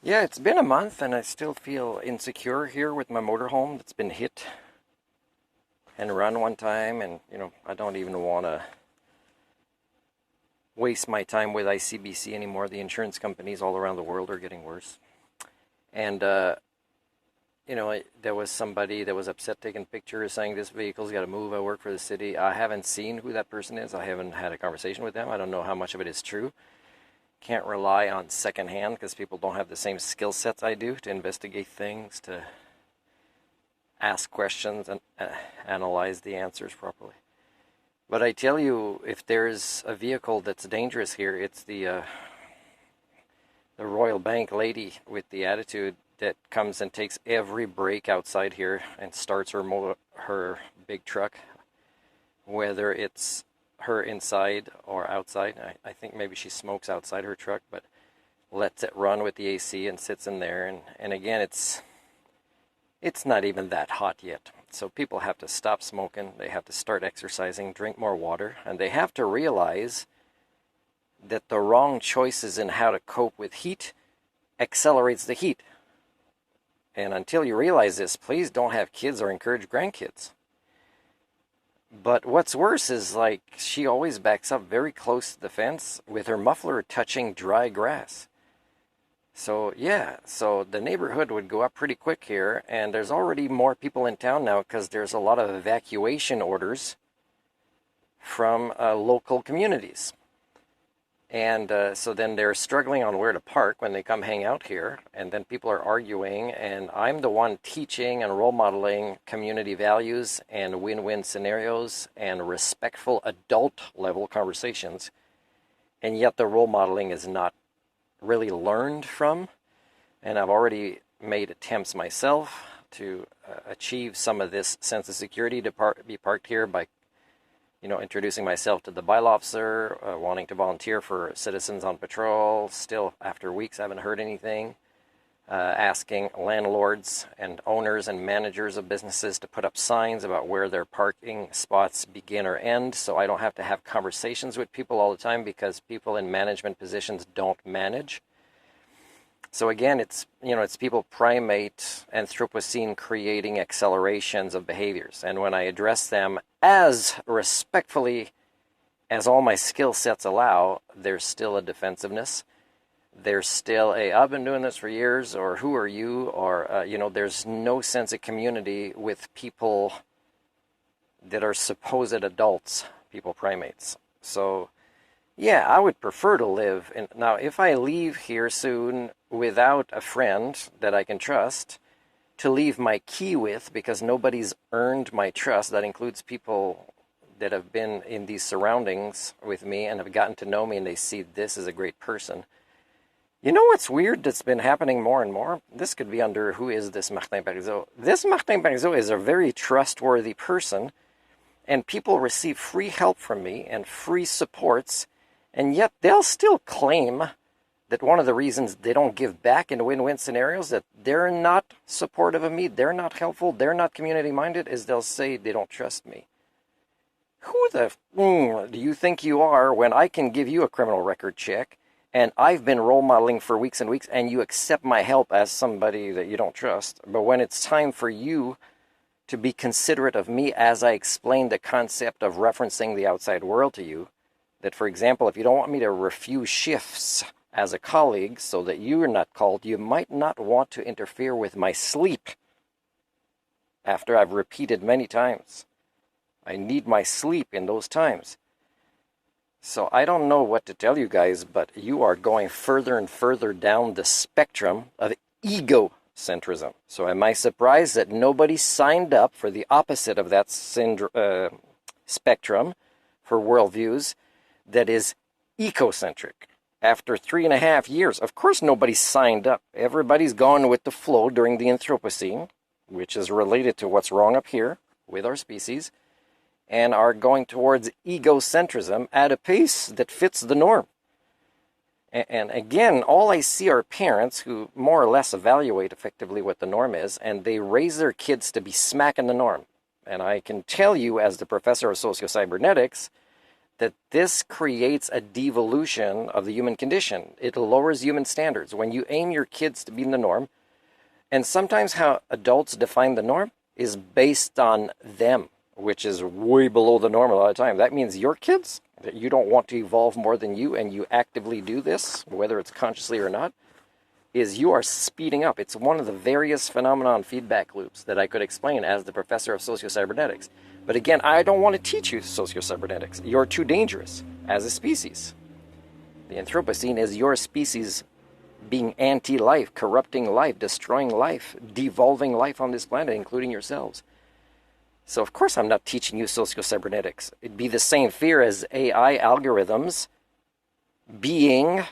Yeah, it's been a month and I still feel insecure here with my motorhome that's been hit and run one time, and I don't even want to waste my time with ICBC anymore. The insurance companies all around the world are getting worse. And there was somebody that was upset taking pictures saying this vehicle's got to move. I work for the city. I haven't seen who that person is. I haven't had a conversation with them. I don't know how much of it is true. Can't rely on secondhand because people don't have the same skill sets I do to investigate things, to ask questions and analyze the answers properly. But I tell you, if there's a vehicle that's dangerous here, it's the Royal Bank lady with the attitude that comes and takes every break outside here and starts her big truck, whether it's her inside or outside. I think maybe she smokes outside her truck, but lets it run with the AC and sits in there. And again, it's not even that hot yet. So people have to stop smoking. They have to start exercising, drink more water, and they have to realize that the wrong choices in how to cope with heat accelerates the heat. And until you realize this, please don't have kids or encourage grandkids. But what's worse is, like, she always backs up very close to the fence with her muffler touching dry grass. So yeah, so the neighborhood would go up pretty quick here, and there's already more people in town now because there's a lot of evacuation orders from local communities. And so then they're struggling on where to park when they come hang out here, and then people are arguing, and I'm the one teaching and role modeling community values and win-win scenarios and respectful adult level conversations, and yet the role modeling is not really learned from. And I've already made attempts myself to achieve some of this sense of security to be parked here by introducing myself to the bylaw officer, wanting to volunteer for citizens on patrol. Still, after weeks, I haven't heard anything. Asking landlords and owners and managers of businesses to put up signs about where their parking spots begin or end, so I don't have to have conversations with people all the time because people in management positions don't manage. So again, it's people primate Anthropocene creating accelerations of behaviors. And when I address them as respectfully as all my skill sets allow, there's still a defensiveness. There's still I've been doing this for years, or who are you? Or, there's no sense of community with people that are supposed adults, people primates. So yeah, I would prefer to live in. Now, if I leave here soon without a friend that I can trust to leave my key with, because nobody's earned my trust, that includes people that have been in these surroundings with me and have gotten to know me, and they see this as a great person. You know what's weird that's been happening more and more? This could be under who is this Martin Parizeau. This Martin Parizeau is a very trustworthy person, and people receive free help from me and free supports, and yet they'll still claim that one of the reasons they don't give back in win-win scenarios, that they're not supportive of me, they're not helpful, they're not community-minded, is they'll say they don't trust me. Who the do you think you are when I can give you a criminal record check, and I've been role modeling for weeks and weeks, and you accept my help as somebody that you don't trust? But when it's time for you to be considerate of me as I explain the concept of referencing the outside world to you, that, for example, if you don't want me to refuse shifts as a colleague so that you are not called, you might not want to interfere with my sleep. After I've repeated many times, I need my sleep in those times. So I don't know what to tell you guys, but you are going further and further down the spectrum of egocentrism. So am I surprised that nobody signed up for the opposite of that spectrum for worldviews that is ecocentric? After 3.5 years, of course nobody signed up. Everybody's gone with the flow during the Anthropocene, which is related to what's wrong up here with our species, and are going towards egocentrism at a pace that fits the norm. And again, all I see are parents who more or less evaluate effectively what the norm is, and they raise their kids to be smacking the norm. And I can tell you, as the professor of sociocybernetics, that this creates a devolution of the human condition. It lowers human standards. When you aim your kids to be in the norm, and sometimes how adults define the norm is based on them, which is way below the norm a lot of time. That means your kids, that you don't want to evolve more than you, and you actively do this, whether it's consciously or not, is you are speeding up. It's one of the various phenomenon feedback loops that I could explain as the professor of socio-cybernetics. But again, I don't want to teach you socio-cybernetics. You're too dangerous as a species. The Anthropocene is your species being anti-life, corrupting life, destroying life, devolving life on this planet, including yourselves. So of course I'm not teaching you socio-cybernetics. It'd be the same fear as AI algorithms being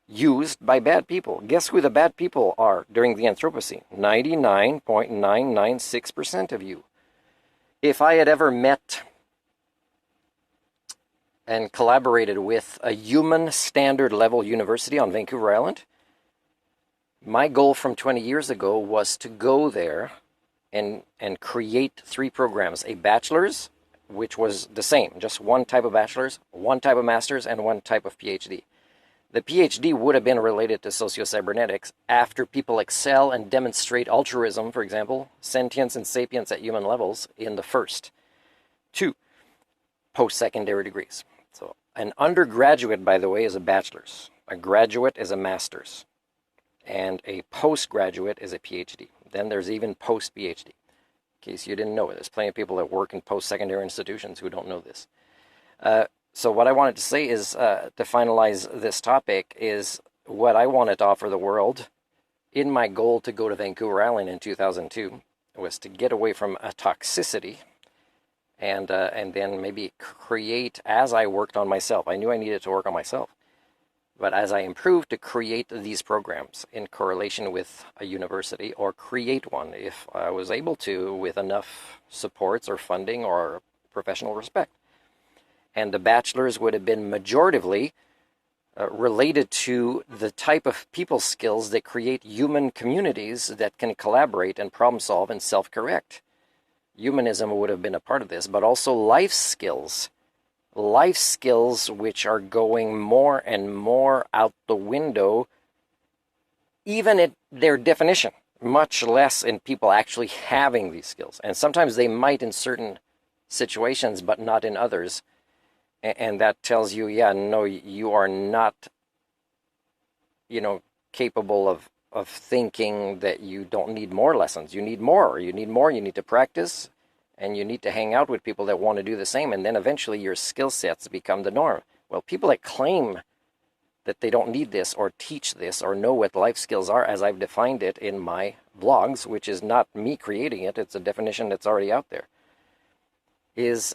used by bad people. Guess who the bad people are during the Anthropocene? 99.996% of you. If I had ever met and collaborated with a human standard level university on Vancouver Island, my goal from 20 years ago was to go there and create 3 programs. A bachelor's, which was the same, just one type of bachelor's, one type of master's, and one type of PhD. The PhD would have been related to socio-cybernetics after people excel and demonstrate altruism, for example, sentience and sapience at human levels in the first. 2, post-secondary degrees. So an undergraduate, by the way, is a bachelor's. A graduate is a master's. And a postgraduate is a PhD. Then there's even post-PhD. In case you didn't know it, there's plenty of people that work in post-secondary institutions who don't know this. So what I wanted to say is, to finalize this topic, is what I wanted to offer the world in my goal to go to Vancouver Island in 2002 was to get away from a toxicity and then maybe create, as I worked on myself. I knew I needed to work on myself. But as I improved, to create these programs in correlation with a university, or create one if I was able to with enough supports or funding or professional respect. And the bachelor's would have been majoritively related to the type of people skills that create human communities that can collaborate and problem solve and self-correct. Humanism would have been a part of this, but also life skills. Life skills which are going more and more out the window, even in their definition, much less in people actually having these skills. And sometimes they might in certain situations, but not in others. And that tells you, yeah, no, you are not, capable of thinking that you don't need more lessons. You need more. You need to practice, and you need to hang out with people that want to do the same. And then eventually your skill sets become the norm. Well, people that claim that they don't need this or teach this or know what life skills are, as I've defined it in my blogs, which is not me creating it, it's a definition that's already out there, it's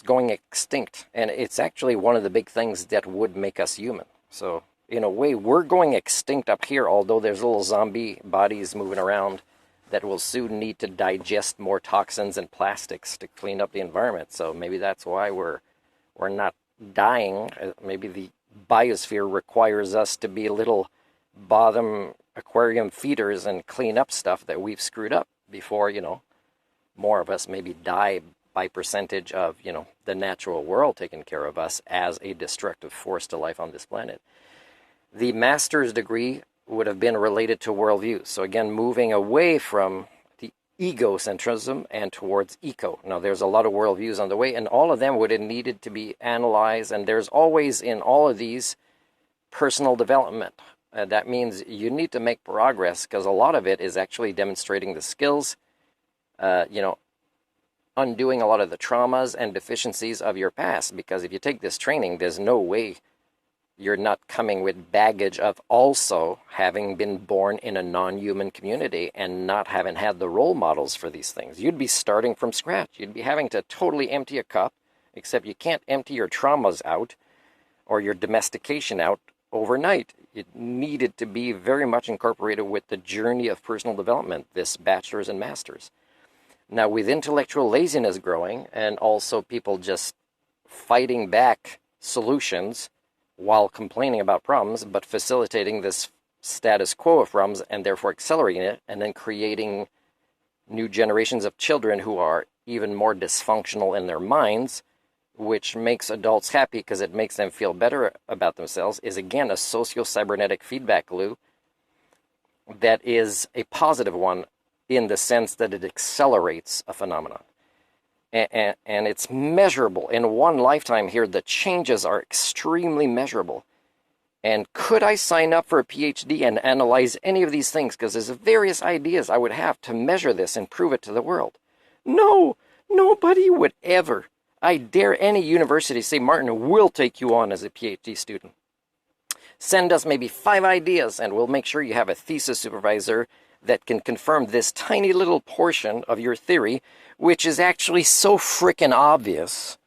going extinct. And it's actually one of the big things that would make us human. So in a way, we're going extinct up here, although there's little zombie bodies moving around that will soon need to digest more toxins and plastics to clean up the environment. So maybe that's why we're not dying. Maybe the biosphere requires us to be little bottom aquarium feeders and clean up stuff that we've screwed up before, more of us maybe die by percentage of, the natural world taking care of us as a destructive force to life on this planet. The master's degree would have been related to worldview. So again, moving away from the egocentrism and towards eco. Now, there's a lot of worldviews on the way, and all of them would have needed to be analyzed. And there's always in all of these personal development. That means you need to make progress, because a lot of it is actually demonstrating the skills, undoing a lot of the traumas and deficiencies of your past. Because if you take this training, there's no way you're not coming with baggage of also having been born in a non-human community and not having had the role models for these things. You'd be starting from scratch. You'd be having to totally empty a cup, except you can't empty your traumas out or your domestication out overnight. It needed to be very much incorporated with the journey of personal development, this bachelor's and master's. Now, with intellectual laziness growing and also people just fighting back solutions while complaining about problems, but facilitating this status quo of problems and therefore accelerating it, and then creating new generations of children who are even more dysfunctional in their minds, which makes adults happy because it makes them feel better about themselves, is again a socio-cybernetic feedback loop that is a positive one in the sense that it accelerates a phenomenon. And it's measurable. In one lifetime here, the changes are extremely measurable. And could I sign up for a PhD and analyze any of these things? Because there's various ideas I would have to measure this and prove it to the world. No, nobody would ever. I dare any university say, Martin, we'll take you on as a PhD student. Send us maybe 5 ideas and we'll make sure you have a thesis supervisor that can confirm this tiny little portion of your theory, which is actually so frickin' obvious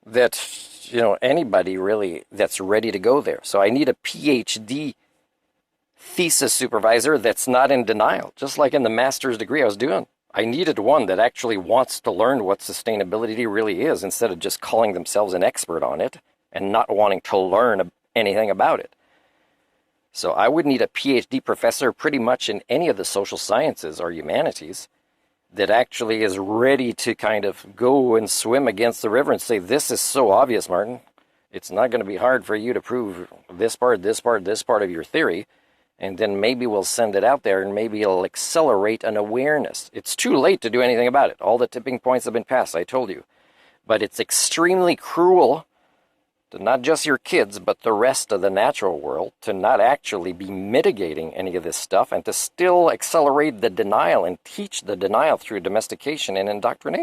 that, anybody really that's ready to go there. So I need a PhD thesis supervisor that's not in denial, just like in the master's degree I was doing. I needed one that actually wants to learn what sustainability really is instead of just calling themselves an expert on it and not wanting to learn anything about it. So I would need a PhD professor pretty much in any of the social sciences or humanities that actually is ready to kind of go and swim against the river and say, this is so obvious, Martin. It's not going to be hard for you to prove this part of your theory. And then maybe we'll send it out there and maybe it'll accelerate an awareness. It's too late to do anything about it. All the tipping points have been passed, I told you. But it's extremely cruel to not just your kids, but the rest of the natural world to not actually be mitigating any of this stuff and to still accelerate the denial and teach the denial through domestication and indoctrination.